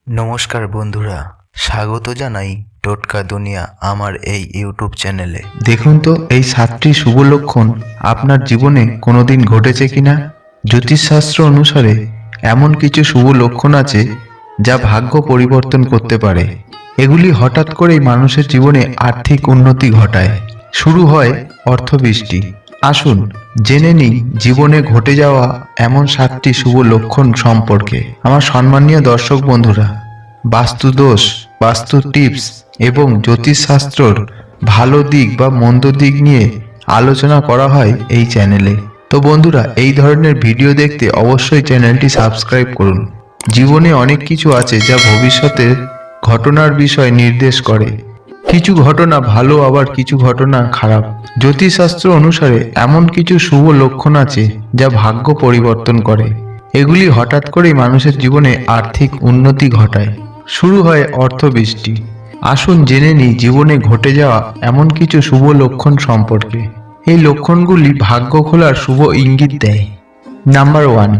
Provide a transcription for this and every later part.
নমস্কার বন্ধুরা, স্বাগত জানাই টোটকা দুনিয়া আমার এই ইউটিউব চ্যানেলে। দেখুন তো এই 7টি শুভ লক্ষণ আপনার জীবনে কোনোদিন ঘটেছে কিনা। জ্যোতিষশাস্ত্র অনুসারে এমন কিছু শুভ লক্ষণ আছে যা ভাগ্য পরিবর্তন করতে পারে। এগুলি হঠাৎ করেই মানুষের জীবনে আর্থিক উন্নতি ঘটায়। শুরু হয় অর্থবৃষ্টি। আসুন জেনে নিই জীবনে ঘটে যাওয়া এমন 7টি শুভ লক্ষণ সম্পর্কে। আমার সম্মানীয় দর্শক বন্ধুরা, বাস্তু দোষ, বাস্তু টিপস এবং জ্যোতিষশাস্ত্রর ভালো দিক বা মন্দ দিক নিয়ে আলোচনা করা হয় এই চ্যানেলে। তো বন্ধুরা, এই ধরনের ভিডিও দেখতে অবশ্যই চ্যানেলটি সাবস্ক্রাইব করুন। জীবনে অনেক কিছু আছে যা ভবিষ্যতের ঘটনার বিষয় নির্দেশ করে। কিছু ঘটনা ভালো, আবার কিছু ঘটনা খারাপ। জ্যোতিষশাস্ত্র অনুসারে এমন কিছু শুভ লক্ষণ আছে যা ভাগ্য পরিবর্তন করে। এগুলি হঠাৎ করেই মানুষের জীবনে আর্থিক উন্নতি ঘটায়। শুরু হয় অর্থবৃষ্টি। আসুন জেনে নিই জীবনে ঘটে যাওয়া এমন কিছু শুভ লক্ষণ সম্পর্কে। এই লক্ষণগুলি ভাগ্য খোলার শুভ ইঙ্গিত দেয়। নাম্বার 1,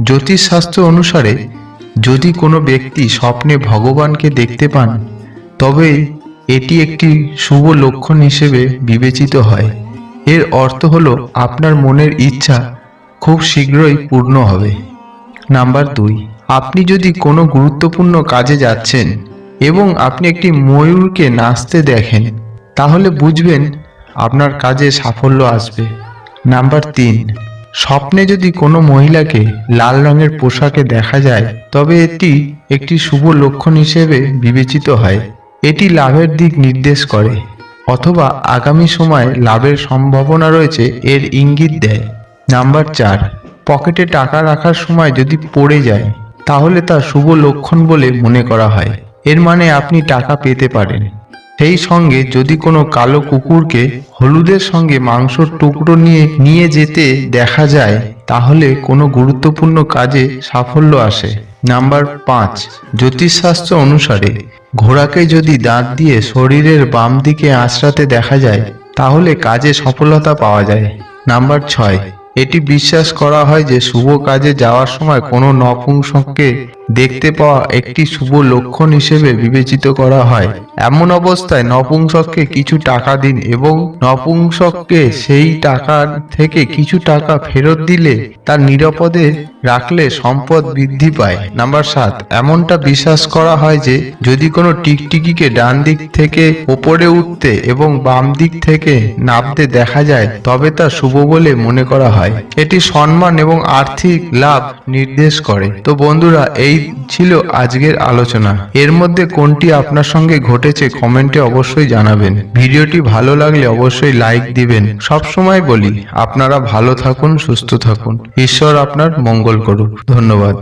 জ্যোতিষশাস্ত্র অনুসারে যদি কোনো ব্যক্তি স্বপ্নে ভগবানকে দেখতে পান, তবে এটি একটি শুভ লক্ষণ হিসেবে বিবেচিত হয়। এর অর্থ হলো আপনার মনের ইচ্ছা খুব শীঘ্রই পূর্ণ হবে। নাম্বার 2, আপনি যদি কোনো গুরুত্বপূর্ণ কাজে যাচ্ছেন এবং আপনি একটি ময়ূরকে নাচতে দেখেন, তাহলে বুঝবেন আপনার কাজে সাফল্য আসবে। নাম্বার 3, স্বপ্নে যদি কোনো মহিলাকে লাল রঙের পোশাকে দেখা যায়, তবে এটি একটি শুভ লক্ষণ হিসেবে বিবেচিত হয়। এটি লাভের দিক নির্দেশ করে, অথবা আগামী সময়ে লাভের সম্ভাবনা রয়েছে এর ইঙ্গিত দেয়। নাম্বার 4, পকেটে টাকা রাখার সময় যদি পড়ে যায়, তাহলে তা শুভ লক্ষণ বলে মনে করা হয়। এর মানে আপনি টাকা পেতে পারেন। সেই সঙ্গে যদি কোনো কালো কুকুরকে হলুদের সঙ্গে মাংসর টুকরো নিয়ে যেতে দেখা যায়, তাহলে কোনো গুরুত্বপূর্ণ কাজে সাফল্য আসে। নাম্বার 5, জ্যোতিষশাস্ত্র অনুসারে ঘোড়াকে যদি দাঁত দিয়ে শরীরের বাম দিকে আঁচড়াতে দেখা যায়, তাহলে কাজে সফলতা পাওয়া যায়। নাম্বার 6, এটি বিশ্বাস করা হয় যে শুভ কাজে যাওয়ার সময় কোনো নপুংসককে দেখতে পাওয়া একটি শুভ লক্ষণ হিসেবে বিবেচিত করা হয়। এমন অবস্থায় নপুংসককে কিছু টাকা দিন এবং নপুংসককে সেই টাকা থেকে কিছু টাকা ফেরত দিলে তার নিরাপদে রাখলে সম্পদ বৃদ্ধি পায়। নাম্বার 7, এমনটা বিশ্বাস করা হয় যে যদি কোনো টিকটিকিকে ডান দিক থেকে ওপরে উঠতে এবং বাম দিক থেকে নামতে দেখা যায়, তবে তা শুভ বলে মনে করা হয়। এটি সম্মান এবং আর্থিক লাভ নির্দেশ করে। তো বন্ধুরা, এই ছিল আজকের আলোচনা। এর মধ্যে কোনটি আপনার সঙ্গে ঘটেছে কমেন্টে অবশ্যই জানাবেন। ভিডিওটি ভালো লাগলে অবশ্যই লাইক দিবেন। সব সময় বলি, আপনারা ভালো থাকুন, সুস্থ থাকুন। ঈশ্বর আপনার মঙ্গল করুক। ধন্যবাদ।